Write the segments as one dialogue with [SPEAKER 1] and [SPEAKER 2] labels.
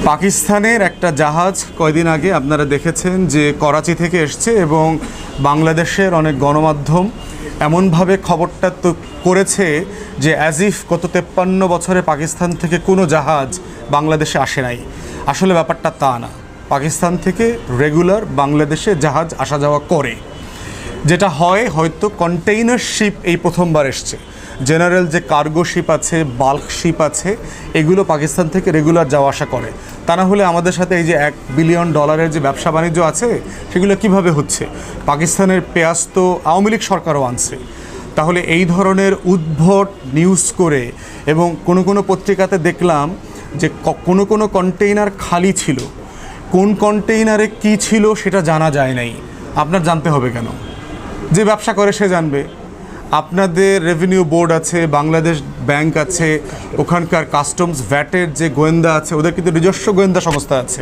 [SPEAKER 1] পাকিস্তানের একটা জাহাজ কয়দিন আগে আপনারা দেখেছেন যে করাচি থেকে এসছে এবং বাংলাদেশের অনেক গণমাধ্যম এমনভাবে খবরটা তো করেছে যে অ্যাজ ইফ গত 53 বছরে পাকিস্তান থেকে কোনো জাহাজ বাংলাদেশে আসে নাই। আসলে ব্যাপারটা তা না। পাকিস্তান থেকে রেগুলার বাংলাদেশে জাহাজ আসা যাওয়া করে। যেটা হয় হয়তো কন্টেইনার শিপ এই প্রথমবার এসছে। জেনারেল যে কার্গো শিপ আছে, বাল্ক শিপ আছে, এগুলো পাকিস্তান থেকে রেগুলার যাওয়া আসা করে। তা না হলে আমাদের সাথে এই যে $1 বিলিয়ন যে ব্যবসা বাণিজ্য আছে সেগুলো কিভাবে হচ্ছে? পাকিস্তানের পেঁয়াজ তো আওয়ামী লীগ সরকারও আনছে। তাহলে এই ধরনের উদ্ভট নিউজ করে, এবং কোনো পত্রিকাতে দেখলাম যে কোনো কন্টেইনার খালি ছিল, কোন কন্টেইনারে কি ছিল সেটা জানা যায় নাই। আপনার জানতে হবে কেন? যে ব্যবসা করে সে জানবে। আপনাদের রেভিনিউ বোর্ড আছে, বাংলাদেশ ব্যাংক আছে, ওখানকার কাস্টমস ভ্যাটের যে গোয়েন্দা আছে, ওদের কিন্তু নিজস্ব গোয়েন্দা সংস্থা আছে।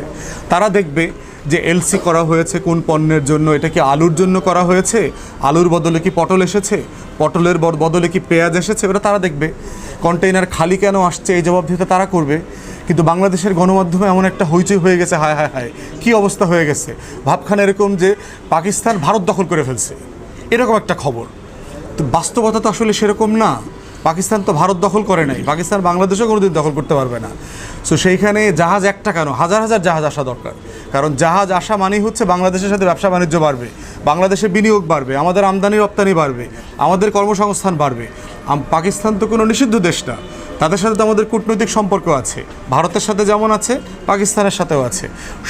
[SPEAKER 1] তারা দেখবে যে এলসি করা হয়েছে কোন পণ্যের জন্য, এটা কি আলুর জন্য করা হয়েছে, আলুর বদলে কি পটল এসেছে, পটলের বদলে কি পেঁয়াজ এসেছে, ওটা তারা দেখবে। কন্টেইনার খালি কেন আসছে এই জবাবদিহিতা তারা করবে। কিন্তু বাংলাদেশের গণমাধ্যমে এমন একটা হইচই হয়ে গেছে, হায় হায় হায় কী অবস্থা হয়ে গেছে। ভাবখানা এরকম যে পাকিস্তান ভারত দখল করে ফেলছে, এরকম একটা খবর। তো বাস্তবতা তো আসলে সেরকম না। পাকিস্তান তো ভারত দখল করে নাই, পাকিস্তান বাংলাদেশও কোনোদিন দখল করতে পারবে না। সো সেইখানে জাহাজ একটা কেন, হাজার হাজার জাহাজ আসা দরকার। কারণ জাহাজ আসা মানেই হচ্ছে বাংলাদেশের সাথে ব্যবসা বাণিজ্য বাড়বে, বাংলাদেশে বিনিয়োগ বাড়বে, আমাদের আমদানি রপ্তানি বাড়বে, আমাদের কর্মসংস্থান বাড়বে। পাকিস্তান তো কোনো নিষিদ্ধ দেশ না, তাদের সাথে তো আমাদের কূটনৈতিক সম্পর্ক আছে, ভারতের সাথে যেমন আছে পাকিস্তানের সাথেও আছে।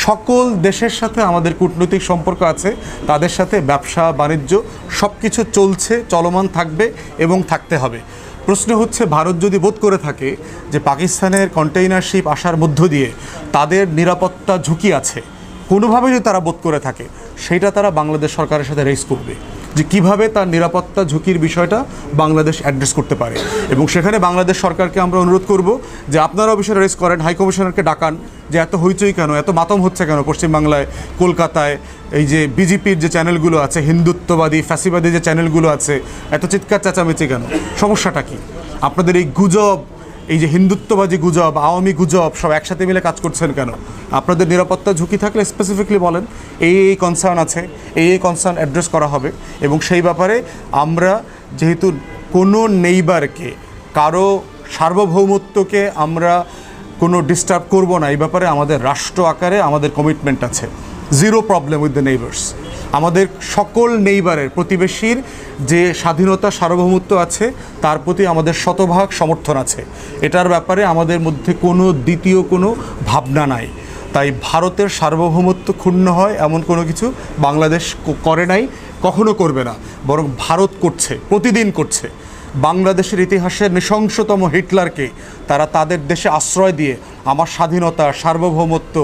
[SPEAKER 1] সকল দেশের সাথে আমাদের কূটনৈতিক সম্পর্ক আছে, তাদের সাথে ব্যবসা বাণিজ্য সব কিছু চলছে, চলমান থাকবে এবং থাকতে হবে। প্রশ্ন হচ্ছে ভারত যদি বোধ করে থাকে যে পাকিস্তানের কন্টেইনার শিপ আসার মধ্য দিয়ে তাদের নিরাপত্তা ঝুঁকি আছে, কোনোভাবে যদি তারা বোধ করে থাকে, সেইটা তারা বাংলাদেশ সরকারের সাথে রেজ করবে যে কিভাবে তার নিরাপত্তা ঝুঁকির বিষয়টা বাংলাদেশ অ্যাড্রেস করতে পারে। এবং সেখানে বাংলাদেশ সরকারকে আমরা অনুরোধ করব যে আপনারাও বিষয়টা রেজ করেন, হাই কমিশনারকে ডাকান যে এত হইচই কেন, এত মাতম হচ্ছে কেন পশ্চিমবাংলায়, কলকাতায় এই যে বিজেপির যে চ্যানেলগুলো আছে, হিন্দুত্ববাদী ফ্যাসিবাদী যে চ্যানেলগুলো আছে, এত চিৎকার চেঁচামেচি কেন? সমস্যাটা কি? আপনাদের এই গুজব, এই যে হিন্দুত্ববাদী গুজব, আওয়ামী গুজব সব একসাথে মিলে কাজ করছেন কেন? আপনাদের নিরাপত্তা ঝুঁকি থাকলে স্পেসিফিকলি বলেন এই কনসার্ন আছে, এই কনসার্ন অ্যাড্রেস করা হবে। এবং সেই ব্যাপারে আমরা যেহেতু কোনো নেইবারকে, কারো সার্বভৌমত্বকে আমরা কোনো ডিস্টার্ব করব না, এই ব্যাপারে আমাদের রাষ্ট্র আকারে আমাদের কমিটমেন্ট আছে। Zero problem with the neighbours. আমাদের সকল নেইবারের, প্রতিবেশীর যে স্বাধীনতা সার্বভৌমত্ব আছে তার প্রতি আমাদের শতভাগ সমর্থন আছে। এটার ব্যাপারে আমাদের মধ্যে কোনো দ্বিতীয় কোনো ভাবনা নাই। তাই ভারতের সার্বভৌমত্ব ক্ষুণ্ণ হয় এমন কোনো কিছু বাংলাদেশ করে নাই, কখনো করবে না, বরং ভারত করছে, প্রতিদিন করছে। বাংলাদেশের ইতিহাসের নৃশংসতম হিটলারকে তারা তাদের দেশে আশ্রয় দিয়ে আমার স্বাধীনতা, সার্বভৌমত্ব,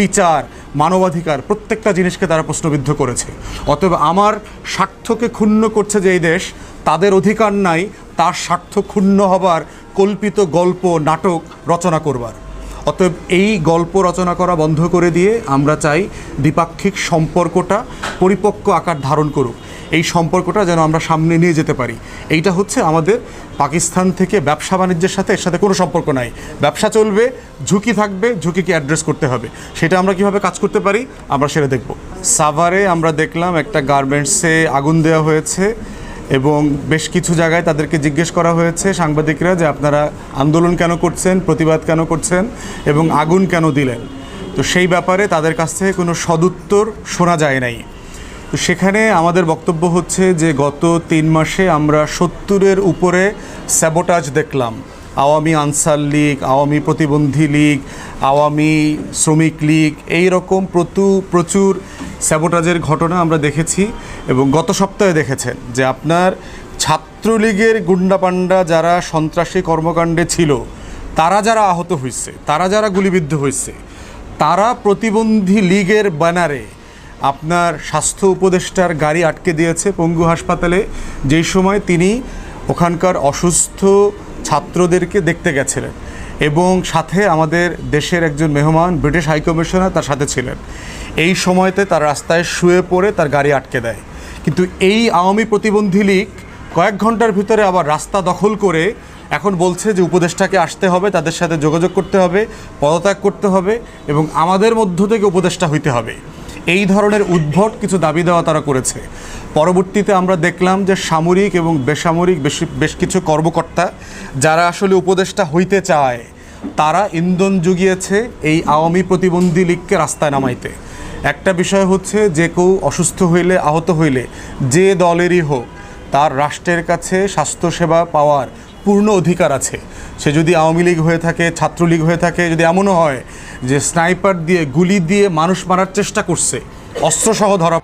[SPEAKER 1] বিচার, মানবাধিকার প্রত্যেকটা জিনিসকে তারা প্রশ্নবিদ্ধ করেছে। অতএব আমার স্বার্থকে ক্ষুণ্ণ করছে যে এই দেশ, তাদের অধিকার নাই তার স্বার্থ ক্ষুণ্ণ হবার কল্পিত গল্প, নাটক রচনা করবার। অতএব এই গল্প রচনা করা বন্ধ করে দিয়ে আমরা চাই দ্বিপাক্ষিক সম্পর্কটা পরিপক্ক আকার ধারণ করুক। এই সম্পর্কটা যেন আমরা সামনে নিয়ে যেতে পারি। এইটা হচ্ছে আমাদের পাকিস্তান থেকে ব্যবসা বাণিজ্যের সাথে, এর সাথে কোনো সম্পর্ক নাই। ব্যবসা চলবে, ঝুঁকি থাকবে, ঝুঁকিকে অ্যাড্রেস করতে হবে। সেটা আমরা কিভাবে কাজ করতে পারি আমরা সেটা দেখব। সাভারে আমরা দেখলাম একটা গার্মেন্টসে আগুন দেওয়া হয়েছে এবং বেশ কিছু জায়গায় তাদেরকে জিজ্ঞেস করা হয়েছে সাংবাদিকরা যে আপনারা আন্দোলন কেন করছেন, প্রতিবাদ কেন করছেন এবং আগুন কেন দিলেন। তো সেই ব্যাপারে তাদের কাছ থেকে কোনো সদুত্তর শোনা যায় নাই। তো সেখানে আমাদের বক্তব্য হচ্ছে যে গত 3 মাসে আমরা 70-এর উপরে স্যাবোটাজ দেখলাম। আওয়ামী আনসার লীগ, আওয়ামী প্রতিবন্ধী লীগ, আওয়ামী শ্রমিক লীগ, এই রকম প্রচুর স্যাবোটাজের ঘটনা আমরা দেখেছি। এবং গত সপ্তাহে দেখেছেন যে আপনার ছাত্রলীগের গুন্ডাপান্ডা যারা সন্ত্রাসী কর্মকাণ্ডে ছিল, তারা যারা আহত হয়েছে, তারা যারা গুলিবিদ্ধ হয়েছে, তারা প্রতিবন্ধী লীগের ব্যানারে আপনার স্বাস্থ্য উপদেষ্টার গাড়ি আটকে দিয়েছে পঙ্গু হাসপাতালে, যেই সময় তিনি ওখানকার অসুস্থ ছাত্রদেরকে দেখতে গেছিলেন। এবং সাথে আমাদের দেশের একজন মেহমান ব্রিটিশ হাইকমিশনার তার সাথে ছিলেন। এই সময়তে তার রাস্তায় শুয়ে পড়ে তার গাড়ি আটকে দেয়। কিন্তু এই আওয়ামী প্রতিবন্ধী লীগ কয়েক ঘন্টার ভিতরে আবার রাস্তা দখল করে এখন বলছে যে উপদেষ্টাকে আসতে হবে, তাদের সাথে যোগাযোগ করতে হবে, পদত্যাগ করতে হবে এবং আমাদের মধ্য থেকে উপদেষ্টা হইতে হবে। এই ধরনের উদ্ভট কিছু দাবি দেওয়া তারা করেছে। পরবর্তীতে আমরা দেখলাম যে সামরিক এবং বেসামরিক বেশ কিছু কর্মকর্তা যারা আসলে উপদেষ্টা হইতে চায় তারা ইন্ধন জুগিয়েছে এই আওয়ামী প্রতিবন্ধী লীগকে রাস্তায় নামাইতে। একটা বিষয় হচ্ছে যে কেউ অসুস্থ হইলে, আহত হইলে, যে দলেরই হোক, তার রাষ্ট্রের কাছে স্বাস্থ্যসেবা পাওয়ার পূর্ণ অধিকার আছে। সে যদি আওয়ামী লীগ হয়ে থাকে, ছাত্রলীগ হয়ে থাকে, যদি এমনও হয় যে স্নাইপার দিয়ে, গুলি দিয়ে মানুষ মারার চেষ্টা করছে, অস্ত্রসহ ধরা